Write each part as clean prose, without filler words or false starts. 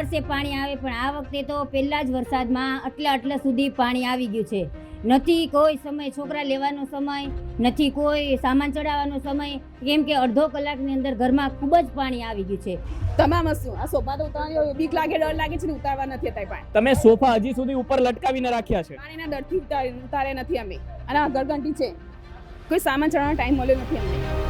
વર્ષે પાણી આવે, પણ આ વખતે તો પહેલા જ વરસાદમાં આટલા સુધી પાણી આવી ગયું છે. નથી કોઈ સમય છોકરા લેવાનો સમય, નથી કોઈ સામાન ચડાવવાનો સમય, કેમ કે અડધો કલાકની અંદર ઘરમાં ખૂબ જ પાણી આવી ગયું છે. તમામ વસ્તુ આ સોફા તો ઉતારવાની બીક લાગે, ડર લાગે છે ને ઉતારવા નથી હતા પાણી. તમે સોફા હજી સુધી ઉપર લટકાવીને રાખ્યા છે? પાણીના ડરથી ઉતારે નથી અમે. અને આ ઘરઘંટી છે, કોઈ સામાન ચડાવવાનો ટાઈમ મળ્યો નથી અમને.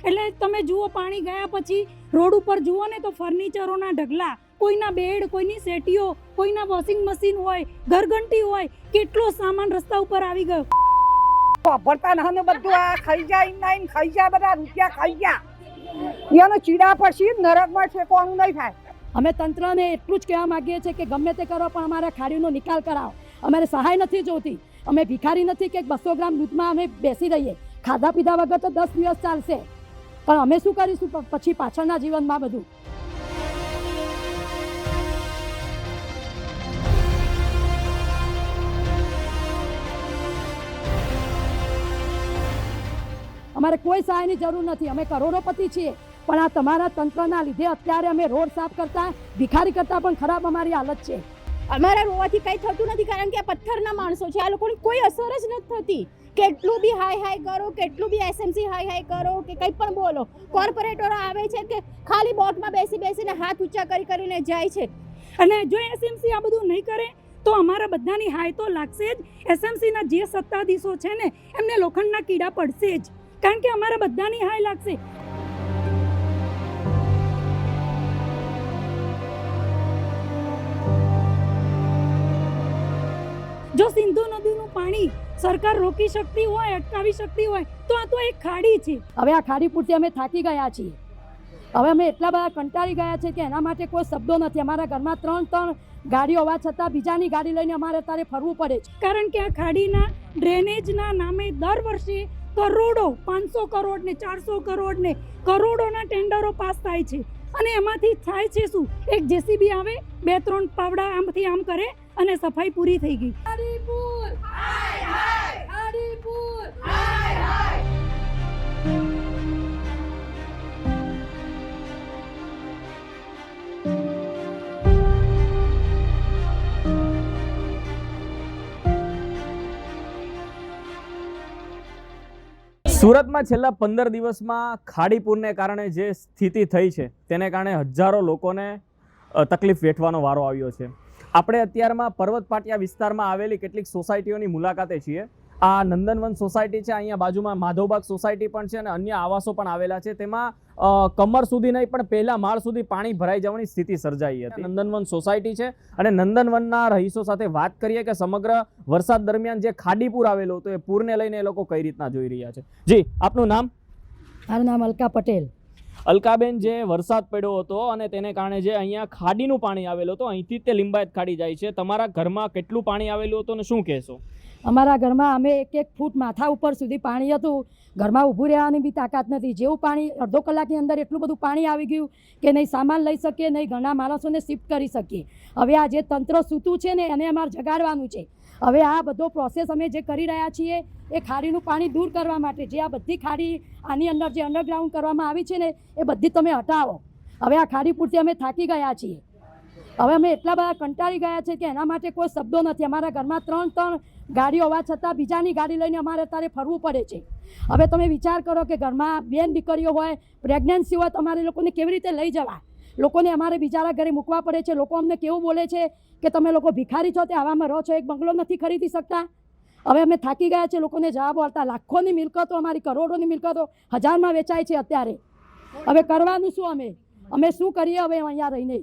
એટલે તમે જુઓ, પાણી ગયા પછી રોડ ઉપર જુઓ ને તો ફર્નિચરોના ઢગલા, કોઈના બેડ, કોઈની સેટીઓ, કોઈના વોશિંગ મશીન હોય, ઘરઘંટી હોય, કેટલો સામાન રસ્તા ઉપર આવી ગયો. વાપરતા નહને બધું આ ખાઈ જાય, નાઈન ખાઈ જાય, બધા રૂપિયા ખાઈ ગયા. એનો ચીડા પછી નરકમાં છે, કોનું નહીં થાય. અમે તંત્રને એટલું જ કહેવા માંગીએ છીએ કે ગમે તે કરો, પણ અમારા ખાડીનો નિકાલ કરાવો. અમારે સહાય નથી જોતી. અમે ભિખારી નથી કે 200 ગ્રામ દૂધમાં અમે બેસી રહીએ. ખાધા પીધા વગર તો 10 દિવસ ચાલશે, પણ અમે શું કરીશું પછી પાછળના જીવનમાં બધું. અમારે કોઈ સહાયની જરૂર નથી. અમે કરોડોપતિ છીએ, પણ આ તમારા તંત્રના લીધે અત્યારે અમે રોડ સાફ કરતા, ભિખારી કરતા પણ ખરાબ અમારી હાલત છે. અમારા રોવાથી કંઈ થતું નથી, કારણ કે આ પથ્થરના માણસો છે. આ લોકોની કોઈ અસર જ નથી થતી. કેટલું બી હાય કરો, કેટલું બી એસએમસી હાય કરો કે કંઈ પણ બોલો, કોર્પોરેટરો આવે છે કે ખાલી બોટમાં બેસીને હાથ ઊંચા કરીને જાય છે. અને જો એસએમસી આ બધું નહીં કરે તો અમારા બધાની હાય તો લાગશે જ. એસએમસીના જે સત્તાધીશો છે ને, એમને લોખંડના કીડા પડશે જ, કારણ કે અમારા બધાની હાય લાગશે. જો સિંધુ નદીનું પાણી સરકાર રોકી શકતી હોય, અટકાવી શકતી હોય, તો આ તો એક ખાડી છે. હવે આ ખાડી પૂરતી અમે થાકી ગયા છીએ. હવે અમે એટલા બધા કંટાળી ગયા છે કે એના માટે કોઈ શબ્દો નથી. અમારા ઘરમાં 3 ગાડીઓ હોવા છતાં બીજાની ગાડી લઈને અમારે અત્યારે ફરવું પડે છે, કારણ કે આ ખાડીના ડ્રેનેજના નામે દર વર્ષે કરોડો, 500 કરોડ ને 400 કરોડ ને કરોડોના ટેન્ડરો પાસ થાય છે. અને એમાંથી થાય છે શું? એક જેસીબી આવે, 2-3 પાવડા આમથી આમ કરે અને સફાઈ પૂરી થઈ ગઈ. સુરતમાં છેલ્લા 15 દિવસમાં ખાડીપુરને કારણે જે સ્થિતિ થઈ છે, તેને કારણે હજારો લોકોને તકલીફ વેઠવાનો વારો આવ્યો છે. આપણે અત્યારમાં પર્વત પાટિયા વિસ્તારમાં આવેલી કેટલીક સોસાયટીઓની મુલાકાતે છીએ. આ નંદનવન સોસાયટી છે, અહીંયા બાજુમાં માધવબાગ સોસાયટી પણ છે અને અન્ય આવાસો પણ આવેલા છે. તેમાં કમર સુધી નહીં પણ પહેલા માળ સુધી પાણી ભરાઈ જવાની સ્થિતિ સર્જાઈ હતી. નંદનવન સોસાયટી છે અને નંદનવનના રહીશો સાથે વાત કરીએ કે સમગ્ર વરસાદ દરમિયાન જે ખાડીપુર આવેલું હતું, એ પૂરને લઈને એ લોકો કઈ રીતના જોઈ રહ્યા છે. જી, આપનું નામ? મારું નામ અલકા પટેલ. અલકાબેન, જે વરસાદ પડ્યો હતો અને તેને કારણે જે અહીંયા ખાડીનું પાણી આવેલું હતું, અહીંથી તે લિંબાયત ખાડી જાય છે, તમારા ઘરમાં કેટલું પાણી આવેલું હતું અને શું કહેશો? અમારા ઘરમાં અમે 1 ફૂટ માથા ઉપર સુધી પાણી હતું. ઘરમાં ઊભું રહેવાની બી તાકાત નથી. જેવું પાણી અડધો કલાકની અંદર એટલું બધું પાણી આવી ગયું કે નહીં સામાન લઈ શકીએ, નહીં ઘણા માણસોને શિફ્ટ કરી શકીએ. હવે આ જે તંત્ર સૂતું છે ને, એને અમારે જગાડવાનું છે. હવે આ બધો પ્રોસેસ અમે જે કરી રહ્યા છીએ એ ખાડીનું પાણી દૂર કરવા માટે, જે આ બધી ખાડી આની અંદર જે અંડરગ્રાઉન્ડ કરવામાં આવી છે ને, એ બધી તમે હટાવો. હવે આ ખાડી પૂરતી અમે થાકી ગયા છીએ. હવે અમે એટલા બધા કંટાળી ગયા છે કે એના માટે કોઈ શબ્દો નથી. અમારા ઘરમાં 3 ગાડીઓ હોવા છતાં બીજાની ગાડી લઈને અમારે અત્યારે ફરવું પડે છે. હવે તમે વિચાર કરો કે ઘરમાં બેન દીકરીઓ હોય, પ્રેગ્નન્સી હોય, તો અમારે લોકોને કેવી રીતે લઈ જવા? લોકોને અમારે બિચારા ઘરે મૂકવા પડે છે. લોકો અમને કેવું બોલે છે કે તમે લોકો ભિખારી છો, તે આવામાં રહો છો, એક બંગલો નથી ખરીદી શકતા. હવે અમે થાકી ગયા છે લોકોને જવાબ આપતા. લાખોની મિલકતો, અમારી કરોડોની મિલકતો 1000માં વેચાય છે અત્યારે. હવે કરવાનું શું? અમે શું કરીએ હવે અહીંયા રહીને?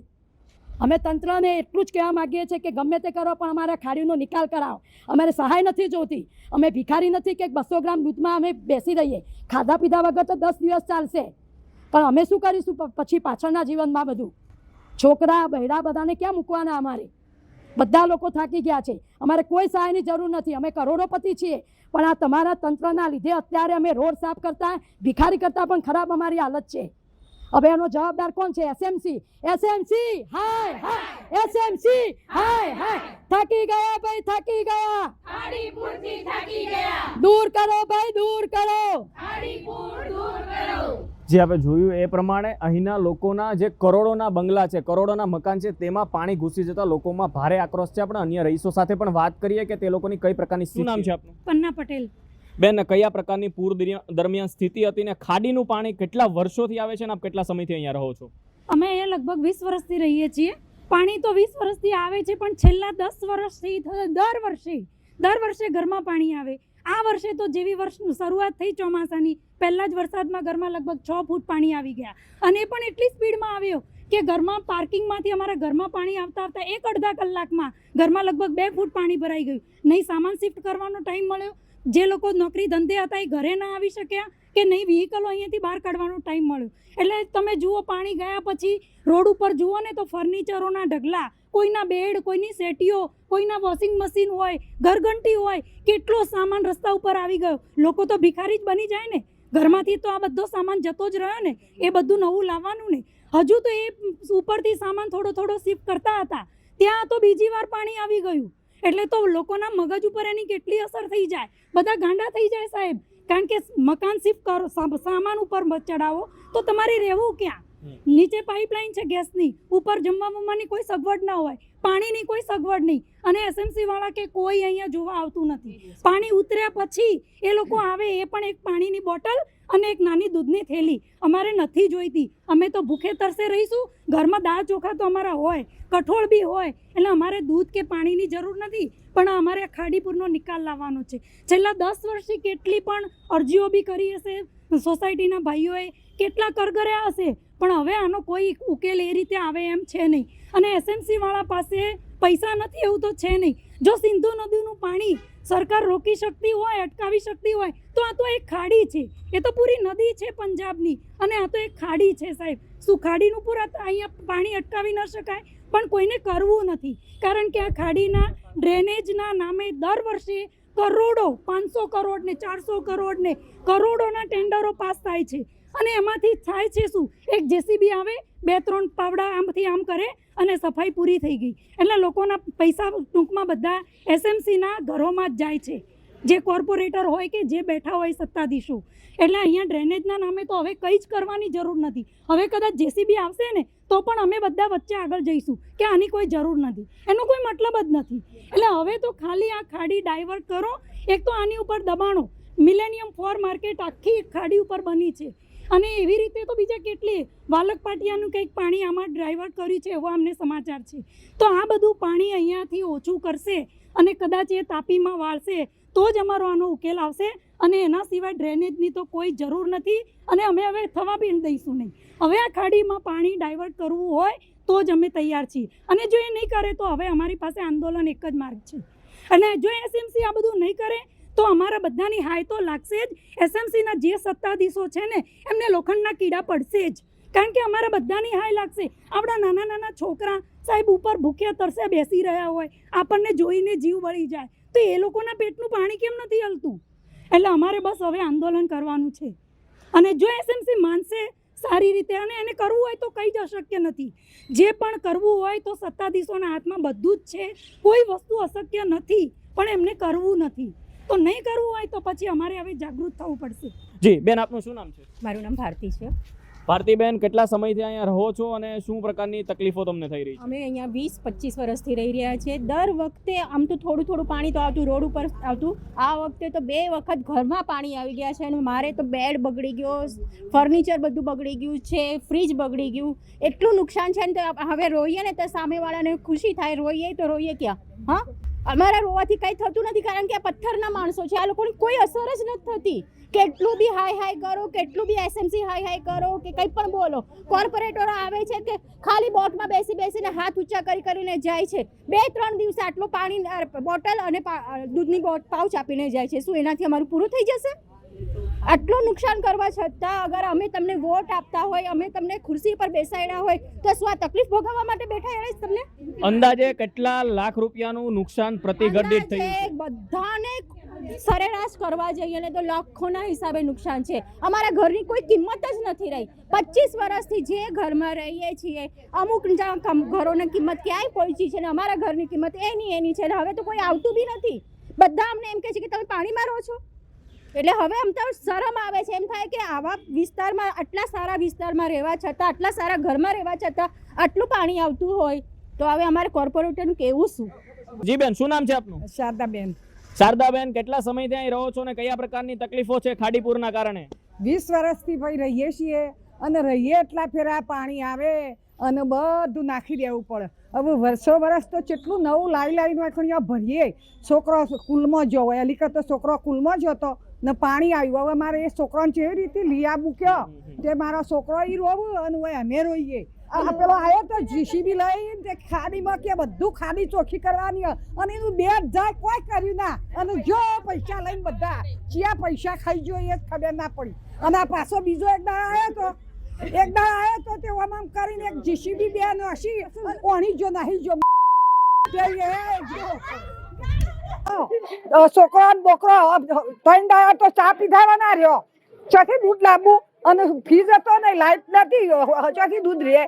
અમે તંત્રને એટલું જ કહેવા માંગીએ છીએ કે ગમે તે કરો, પણ અમારા ખાડીનો નિકાલ કરાવો. અમારે સહાય નથી જોતી. અમે ભિખારી નથી કે 200 ગ્રામ દૂધમાં અમે બેસી રહીએ. ખાધા પીધા વગર તો 10 દિવસ ચાલશે, પણ અમે શું કરીશું પછી પાછળના જીવનમાં બધું? છોકરા બહેરા બધાને ક્યાં મૂકવાના? અમારે બધા લોકો થાકી ગયા છે. અમારે કોઈ સહાયની જરૂર નથી. અમે કરોડોપતિ છીએ, પણ આ તમારા તંત્રના લીધે અત્યારે અમે રોડ સાફ કરતા, ભિખારી કરતા પણ ખરાબ અમારી હાલત છે. હવે એનો જવાબદાર કોણ છે? એસએમસી. એસએમસી હાય હાય, એસએમસી હાય હાય. થાકી ગયા ભાઈ, થાકી ગયા. દૂર કરો ભાઈ, દૂર કરો. જે આપણે જોયું એ પ્રમાણે અહીંના લોકોના જે કરોડોના બંગલા છે, કરોડોના મકાન છે, તેમાં પાણી ઘૂસી જતા લોકોમાં ભારે આક્રોશ છે. આપણે અન્ય રહીશો સાથે પણ વાત કરીએ કે તે લોકોની કઈ પ્રકારની સ્થિતિ. શું નામ છે આપનું? પન્ના પટેલ. બેન, કયા પ્રકારની પૂર દરમિયાન સ્થિતિ હતી ને ખાડીનું પાણી કેટલા વર્ષોથી આવે છે ને આપ કેટલા સમયથી અહીંયા રહો છો? અમે અહીંયા લગભગ 20 વર્ષથી રહીએ છીએ. પાણી તો 20 વર્ષથી આવે છે, પણ છેલ્લા 10 વર્ષથી દર વર્ષે ઘરમાં પાણી આવે. આ વર્ષે તો જેવી વર્ષની શરૂઆત થઈ ચોમાસાની, પહેલા જ વરસાદમાં ઘરમાં લગભગ 6 ફૂટ પાણી આવી ગયા, અને એ પણ એટલી સ્પીડમાં આવ્યો કે ઘરમાં પાર્કિંગમાંથી અમારા ઘરમાં પાણી આવતા અડધા કલાકમાં ઘરમાં લગભગ 2 ફૂટ પાણી ભરાઈ ગયું. નહીં સામાન શિફ્ટ કરવાનો ટાઈમ મળ્યો, જે લોકો નોકરી ધંધે હતા એ ઘરે ના આવી શક્યા, કે નહીં વ્હીકલો અહીંયાથી બહાર કાઢવાનો ટાઈમ મળ્યો. એટલે તમે જુઓ, પાણી ગયા પછી રોડ ઉપર જુઓ ને તો ફર્નિચરોના ઢગલા, કોઈના બેડ, કોઈની સેટીઓ, કોઈના વોશિંગ મશીન હોય, ઘરઘંટી હોય, કેટલો સામાન રસ્તા ઉપર આવી ગયો. લોકો તો ભિખારી જ બની જાય ને. ઘરમાંથી તો આ બધો સામાન જતો જ રહ્યો ને, એ બધું નવું લાવવાનું ને. હજુ તો એ ઉપરથી સામાન થોડો શિફ્ટ કરતા હતા, ત્યાં તો બીજી વાર પાણી આવી ગયું. એટલે તો લોકોના મગજ ઉપર એની કેટલી અસર થઈ જાય, બધા ગાંડા થઈ જાય સાહેબ. કારણ કે મકાન શિફ્ટ કરો, સામાન ઉપર ચડાવો તો તમારે રહેવું ક્યાં? નીચે પાઇપલાઇન છે ગેસની, ઉપર જમવાની કોઈ સગવડ ના હોય, પાણીની કોઈ સગવડ નહીં, અને એસએમસી વાળા કે કોઈ અહીંયા જોવા આવતું નથી. પાણી ઉતર્યા પછી એ લોકો આવે, એ પણ એક પાણીની બોટલ અને એક નાની દૂધની થેલી અમારે નથી જોઈતી. અમે તો ભૂખે તરસે રહીશું. ઘરમાં દાળ ચોખા તો અમારા હોય, કઠોળ બી હોય, એટલે અમારે દૂધ કે પાણીની જરૂર નથી, પણ અમારે ખાડીપુરનો નિકાલ લાવવાનો છે. છેલ્લા 10 વર્ષથી કેટલી પણ અરજીઓ બી કરી હશે, સોસાયટીના ભાઈઓએ કેટલા કરગર્યા હશે, પણ હવે આનો કોઈ ઉકેલ એ રીતે આવે એમ છે નહીં. અને એસએમસી વાળા પાસે પૈસા નથી એવું તો છે નહીં. જો સિંધુ નદીનું પાણી સરકાર રોકી શકતી હોય, અટકાવી શકતી હોય, તો આ તો એક ખાડી છે. એ તો પૂરી નદી છે પંજાબની, અને આ તો એક ખાડી છે સાહેબ. શું ખાડીનું પૂરા અહીંયા પાણી અટકાવી ન શકાય? પણ કોઈને કરવું નથી, કારણ કે આ ખાડીના ડ્રેનેજના નામે દર વર્ષે કરોડો, 500 કરોડ ને 400 કરોડ ને કરોડોના ટેન્ડરો પાસ થાય છે. અને એમાંથી થાય છે શું? એક જેસીબી આવે, 2-3 પાવડા આમથી આમ કરે અને સફાઈ પૂરી થઈ ગઈ. એટલે લોકોના પૈસા ટૂંકમાં બધા એસએમસીના ઘરોમાં જ જાય છે, જે કોર્પોરેટર હોય કે જે બેઠા હોય સત્તાધીશો. એટલે અહીંયા ડ્રેનેજના નામે તો હવે કંઈ જ કરવાની જરૂર નથી. હવે કદાચ જેસીબી આવશે ને તો પણ અમે બધા વચ્ચે આગળ જઈશું કે આની કોઈ જરૂર નથી, એનો કોઈ મતલબ જ નથી. એટલે હવે તો ખાલી આ ખાડી ડાયવર્ટ કરો. એક તો આની ઉપર દબાણો, મિલેનિયમ ફોર માર્કેટ આખી ખાડી ઉપર બની છે, અને એવી રીતે તો બીજા કેટલી વાલક પાટિયાનું કંઈક પાણી આમાં ડાયવર્ટ કર્યું છે એવો અમને સમાચાર છે. તો આ બધું પાણી અહીંયાથી ઓછું કરશે અને કદાચ એ તાપીમાં વાળશે તો જ અમારો આનો ઉકેલ આવશે, અને એના સિવાય ડ્રેનેજની તો કોઈ જરૂર નથી, અને અમે હવે થવા બી દઈશું નહીં. હવે આ ખાડીમાં પાણી ડાયવર્ટ કરવું હોય તો જ અમે તૈયાર છીએ, અને જો એ નહીં કરે તો હવે અમારી પાસે આંદોલન એક જ માર્ગ છે. અને જો એસએમસી આ બધું નહીં કરે તો અમારા બધાની હાય તો લાગશે જ. એસએમસીના જે સત્તાધીશો છે ને એમને લોખંડના કીડા પડશે જ, કારણ કે અમારા બધાની હાય લાગશે. આપણા નાના નાના છોકરા સાહેબ ઉપર ભૂખ્યા તરસે બેસી રહ્યા હોય, આપણને જોઈને જીવ બળી જાય, તો એ લોકોના પેટનું પાણી કેમ નથી હલતું? એટલે અમારે બસ હવે આંદોલન કરવાનું છે. અને જો એસએમસી માનશે સારી રીતે, અને એને કરવું હોય તો કંઈ જ અશક્ય નથી. જે પણ કરવું હોય તો સત્તાધીશોના હાથમાં બધું જ છે, કોઈ વસ્તુ અશક્ય નથી, પણ એમને કરવું નથી. તો નહીં કરવું હોય તો પછી અમારે હવે જાગૃત થવું પડશે. જી બેન, આપનું શું નામ છે? મારું નામ ભારતી છે. ભારતીબેન, કેટલા સમયથી અહીંયા રહો છો અને શું પ્રકારની તકલીફો તમને થઈ રહી છે? અમે અહીંયા 20-25 વર્ષથી રહી રહ્યા છીએ. દર વખતે આમ તો થોડું પાણી તો આવતું, રોડ ઉપર આવતું. આ વખતે તો 2 વખત ઘરમાં પાણી આવી ગયા છે, અને મારે તો બેડ બગડી ગયો, ફર્નિચર બધું બગડી ગયું છે, ફ્રીજ બગડી ગયું, એટલું નુકસાન છે ને. તો હવે રોઈએ ને તો સામેવાળાને ખુશી થાય, રોઈએ તો રોઈએ ક્યાં? હા, અમારા રોવાથી કંઈ થતું નથી, કારણ કે આ પથ્થરના માણસો છે, આ લોકોની કોઈ અસર જ નથી થતી. કેટલું બી હાય કરો, કેટલું બી એસએમસી હાય કરો કે કંઈ પણ બોલો, કોર્પોરેટરો આવે છે કે ખાલી બોટમાં બેસીને હાથ ઊંચા કરીને જાય છે. 2-3 દિવસે આટલું પાણી બોટલ અને દૂધની પાઉચ આપીને જાય છે. શું એનાથી અમારું પૂરું થઈ જશે? આટલું નુકસાન કરવા છતાં અગર અમે તમને વોટ આપતા હોય, અમે તમને ખુરશી પર બેસાડ્યા હોય, તો શું આ તકલીફ ભોગવવા માટે બેઠા રહ્યા છે? તમને અંદાજે કેટલા લાખ રૂપિયાનું નુકસાન પ્રતિ ઘર દીઠ થયું છે? બધાને સરેરાશ કરવા જઈએ ને તો લાખોના હિસાબે નુકસાન છે. અમારા ઘરની કોઈ કિંમત જ નથી રહી. 25 વર્ષથી જે ઘરમાં રહીએ છીએ, અમુક ઘરોની કિંમત ક્યાંય પહોંચી છે ને અમારા ઘરની કિંમત એની છે. હવે તો કોઈ આવતું બી નથી. બધા અમને એમ કહે છે કે તમે પાણીમાં રહો છો. એટલે હવે અમ તો શરમ આવે છે. એમ થાય કે આવા વિસ્તારમાં, આટલા સારા વિસ્તારમાં રહેવા છતાં, આટલા સારા ઘરમાં રહેવા છતાં આટલું પાણી આવતું હોય તો હવે અમારે કોર્પોરેટરનું કેવું શું? જી બેન, શું નામ છે આપનું? શારદાબેન. શારદાબેન, કેટલા સમયથી અહીં રહો છો ને કયા પ્રકારની તકલીફો છે ખાડીપુરના કારણે? 20 વર્ષથી ભાઈ રહીએ છીએ અને રહીએ એટલા ફેરા પાણી આવે અને બધું નાખી દેવું પડે. હવે વર્ષ તો કેટલું નવું લાવી નાખીને ભરીએ. છોકરો સ્કૂલમાં જો હોય, અલી તો છોકરો સ્કૂલમાં જ હતો ને પાણી આવ્યું. હવે મારે એ છોકરાને કેવી રીતે લીયા મૂક્યો તે મારો છોકરો એ રોવું અને હોય અમે રોઈએ. આ પેલો આવ્યો તો જીસીબી લઈને તે ખાડીમાં કે બધું ખાડી ચોખ્ખી કરવાની અને એનું બેટ જાય કોઈ કર્યું ના. અને જો પૈસા લઈને બધા ચિયા પૈસા ખાઈ જો એ ખબર ના પડી. અને આ પાછો બીજો એક દાડો આવ્યો તો તે આમ કરીને એક જીસીબી બેન હસી ઓણી જો નહીં જો છોકરો બોકરો 3 દાડા તો ચા પીધાવા ના રહ્યો. ચોથી દૂધ લાવવું અને ફીસ હતો ને લાઈટ નથી, ચોથી દૂધ રે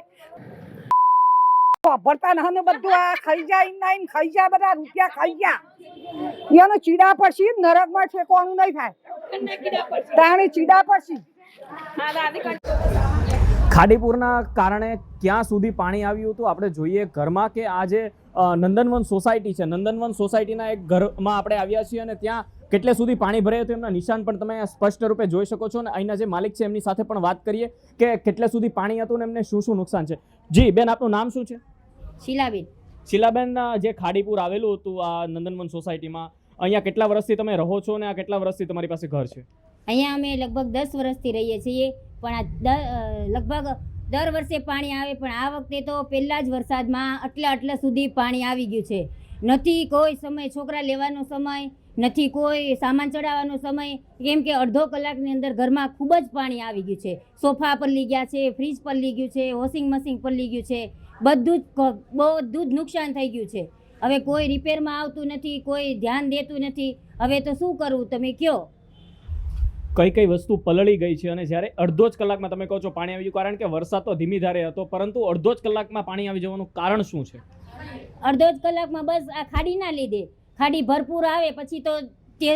ભરતા ને બધું આ ખાઈ જાય બધા રૂપિયા ખાઈ ગયા. એનો ચીડા પછી નરકમાં ઠેકવાનું નહીં થાય. તાણી ચીડા પછી ખાડીપુરના કારણે ક્યાં સુધી પાણી આવ્યું હતું આપણે જોઈએ. ઘરમાં કે આ જે નંદનવન સોસાયટી છે, નંદનવન સોસાયટીના એક ઘરમાં આપણે આવ્યા છીએ અને ત્યાં કેટલે સુધી પાણી ભરાયું હતું એમના નિશાન પણ તમે સ્પષ્ટ રૂપે જોઈ શકો છો. અને અહીંના જે માલિક છે એમની સાથે પણ વાત કરીએ કે કેટલે સુધી પાણી હતું ને એમને શું શું નુકસાન છે. જી બેન, આપનું નામ શું છે? શીલાબેન. શીલાબેન, જે ખાડીપુર આવેલું હતું આ નંદનવન સોસાયટીમાં, અહીંયા કેટલા વર્ષથી તમે રહો છો ને આ કેટલા વર્ષથી તમારી પાસે ઘર છે? અહીંયા અમે લગભગ 10 વર્ષથી રહીએ છીએ, પણ આ લગભગ દર વર્ષે પાણી આવે, પણ આ વખતે તો પહેલા જ વરસાદમાં આટલા સુધી પાણી આવી ગયું છે. નથી કોઈ સમય છોકરા લેવાનો સમય, નથી કોઈ સામાન ચડાવવાનો સમય, કેમ કે અડધો કલાકની અંદર ઘરમાં ખૂબ જ પાણી આવી ગયું છે. સોફા પલળી ગયા છે, ફ્રીજ પલળી ગયું છે, વોશિંગ મશીન પલળી ગયું છે, બધું જ નુકસાન થઈ ગયું છે. હવે કોઈ રિપેરમાં આવતું નથી, કોઈ ધ્યાન દેતું નથી. હવે તો શું કરવું તમે કયો? કઈ કઈ વસ્તુ પલળી ગઈ છે? અને જ્યારે અડધો જ કલાકમાં તમે કહો છો પાણી આવી ગયું, કારણ કે વરસાદ તો ધીમી ધારે હતો, પરંતુ અડધો જ કલાકમાં પાણી આવી જવાનું કારણ શું છે? અડધો જ કલાકમાં બસ આ ખાડીના લીધે. ખાડી ભરપૂર આવે પછી તો તે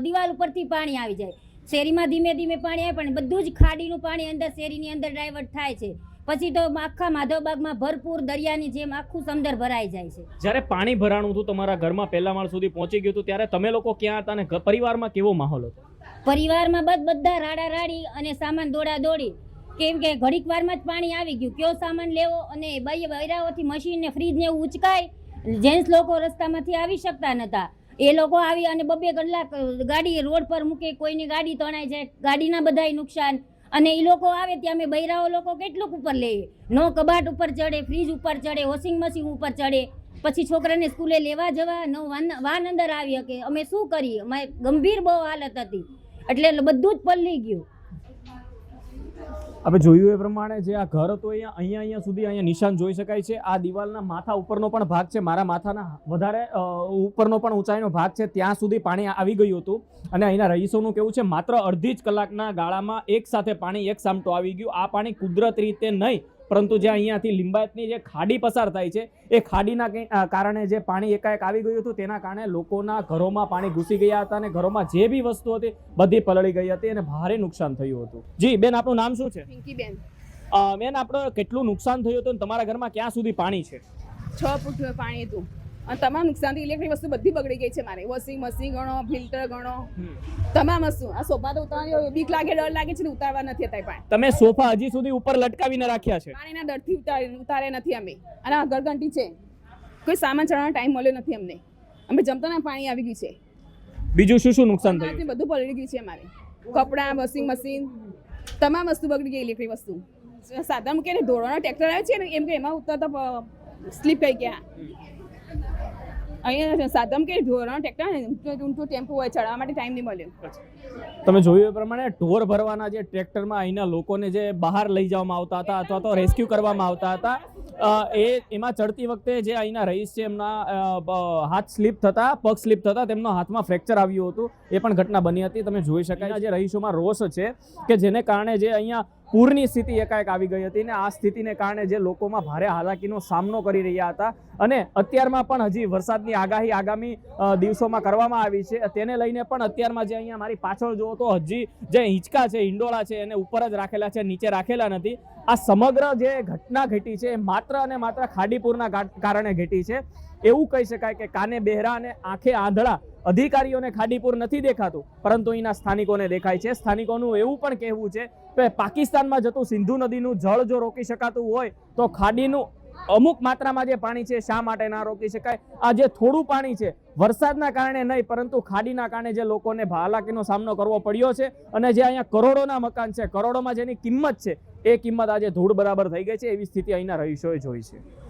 દિવાલ ઉપરથી પાણી આવી જાય. શેરીમાં ધીમે ધીમે પાણી આવે પણ બધું જ ખાડીનું પાણી અંદર શેરીની અંદર ડાયવર્ટ થાય છે. પછી તો આખા માધવબાગમાં ભરપૂર દરિયાની જેમ આખું સમંદર ભરાઈ જાય છે. જ્યારે પાણી ભરાણું હતું તમારા ઘરમાં પહેલા માળ સુધી પહોંચી ગયું હતું ત્યારે તમે લોકો ક્યાં હતા અને પરિવારમાં કેવો માહોલ હતો? પરિવારમાં બધા રાડા રાડી અને સામાન દોડા દોડી, કેમ કે ઘડીક વારમાં જ પાણી આવી ગયું. કયો સામાન લેવો અને બૈરાઓથી મશીન ને ફ્રીજ ને એવું ઉચકાય. જેન્ટ્સ લોકો રસ્તામાંથી આવી શકતા નહોતા. એ લોકો આવી અને 2 કલાક ગાડી રોડ પર મૂકે, કોઈની ગાડી તણાઈ જાય, ગાડીના બધાય નુકસાન. અને એ લોકો આવે ત્યાં અમે બૈરાઓ લોકો કેટલુંક ઉપર લઈએ. નો કબાટ ઉપર ચડે, ફ્રીજ ઉપર ચડે, વોશિંગ મશીન ઉપર ચડે. પછી છોકરાને સ્કૂલે લેવા જવા નો વાન અંદર આવી શકે. અમે શું કરીએ? અમારે ગંભીર બહુ હાલત હતી. એટલે બધું જ પલળી ગયું. આપણે જોયું એ પ્રમાણે જે આ ઘર હતો અહીંયા સુધી અહીંયા નિશાન જોઈ શકાય છે. આ દિવાલના માથા ઉપરનો પણ ભાગ છે, મારા માથાના વધારે ઉપરનો પણ ઊંચાઈનો ભાગ છે, ત્યાં સુધી પાણી આવી ગયું હતું. અને અહીંના રહીશોનું કેવું છે માત્ર અડધી જ કલાકના ગાળામાં એક સાથે પાણી એક સામટો આવી ગયું. આ પાણી કુદરત રીતે નહીં, પરંતુ જે અહીંયાથી લિંબાયતની જે ખાડી પસાર થાય છે એ ખાડીના કારણે જે પાણી એકાએક આવી ગયું હતું તેના કારણે લોકોના ઘરોમાં પાણી ઘૂસી ગયા હતા અને ઘરોમાં જે બી વસ્તુ હતી બધી પલળી ગઈ હતી અને ભારે નુકસાન થયું હતું. જી બેન, આપનું નામ શું છે? પિંકીબેન. બેન, આપણે કેટલું નુકસાન થયું હતું અને તમારા ઘરમાં ક્યાં સુધી પાણી છે? 6 ફૂટ પાણી હતું અને તમામ નુકસાનથી ઇલેક્ટ્રિક વસ્તુ બધી બગડી ગઈ છે. મારે વોશિંગ મશીન ગણો, ફિલ્ટર ગણો, તમામ વસ્તુ. આ સોફા તો ઉતારવાની બીક લાગે, ડર લાગે છે, ઉતારવા નથી હતા. પણ તમે સોફા હજી સુધી ઉપર લટકાવીને રાખ્યા છે? પાણીના ડરથી ઉતારે નથી અમે. અને આ ઘરઘંટી છે, કોઈ સામાન ચડવાનો ટાઈમ મળ્યો નથી અમને. અમે જમતા પાણી આવી ગયું છે. બીજું શું શું નુકસાન થયું? બધું પલળી ગયું છે અમારે. કપડાં, વોશિંગ મશીન, તમામ વસ્તુ બગડી ગઈ. ઇલેક્ટ્રિક વસ્તુ સાધન મૂકીને દોડવાનો ટ્રેક્ટર આવે છે ને એમ કે એમાં ઉતરતા સ્લીપ થઈ ગયા. અહીંયા સાધન કે ધોરણ ટ્રેક્ટર ઊંટું ટેમ્પો હોય ચડાવવા માટે ટાઈમ નહીં મળ્યો. તમે જોયું એ પ્રમાણે ઢોર ભરવાના જે ટ્રેક્ટરમાં અહીંના લોકોને જે બહાર લઈ જવામાં આવતા હતા અથવા તો રેસ્ક્યુ કરવામાં આવતા હતા, એમાં ચડતી વખતે જે અહીંના રહીશ છે એમના હાથ સ્લીપ થતા, પગ સ્લીપ થતા તેમનો હાથમાં ફ્રેક્ચર આવ્યું હતું. એ પણ ઘટના બની હતી. તમે જોઈ શકાય જે રહીશોમાં રોષ છે કે જેને કારણે જે અહીંયા પૂરની સ્થિતિ એકાએક આવી ગઈ હતી ને આ સ્થિતિને કારણે જે લોકોમાં ભારે હાલાકીનો સામનો કરી રહ્યા હતા અને અત્યારમાં પણ હજી વરસાદની આગાહી આગામી દિવસોમાં કરવામાં આવી છે. તેને લઈને પણ અત્યારમાં જે અહીંયા મારી પાછળ જુઓ તો હજી જે હિંચકા છે, હિંડોળા છે એને ઉપર જ રાખેલા છે, નીચે રાખેલા નથી. આ સમગ્ર જે ઘટના ઘટી છે એ માત્ર અને માત્ર ખાડીપુરના કારણે ઘટી છે. એવું કહી શકાય કે કાને બહેરા અને આંખે આંધળા અધિકારીઓને ખાડીપુર નથી દેખાતું, પરંતુ અહીંના સ્થાનિકોને દેખાય છે. સ્થાનિકોનું એવું પણ કહેવું છે કે પાકિસ્તાનમાં જતું સિંધુ નદીનું જળ જો રોકી શકાતું હોય તો ખાડીનું અમુક માત્રામાં જે પાણી છે શા માટે ના રોકી શકાય? આ જે થોડું પાણી છે વરસાદના કારણે નહીં પરંતુ ખાડીના કારણે જે લોકોને હાલાકીનો સામનો કરવો પડ્યો છે અને જે અહીંયા કરોડોના મકાન છે, કરોડોમાં જેની કિંમત છે એ કિંમત આજે ધૂળ બરાબર થઈ ગઈ છે. એવી સ્થિતિ અહીંના રહીશોએ જોઈ છે.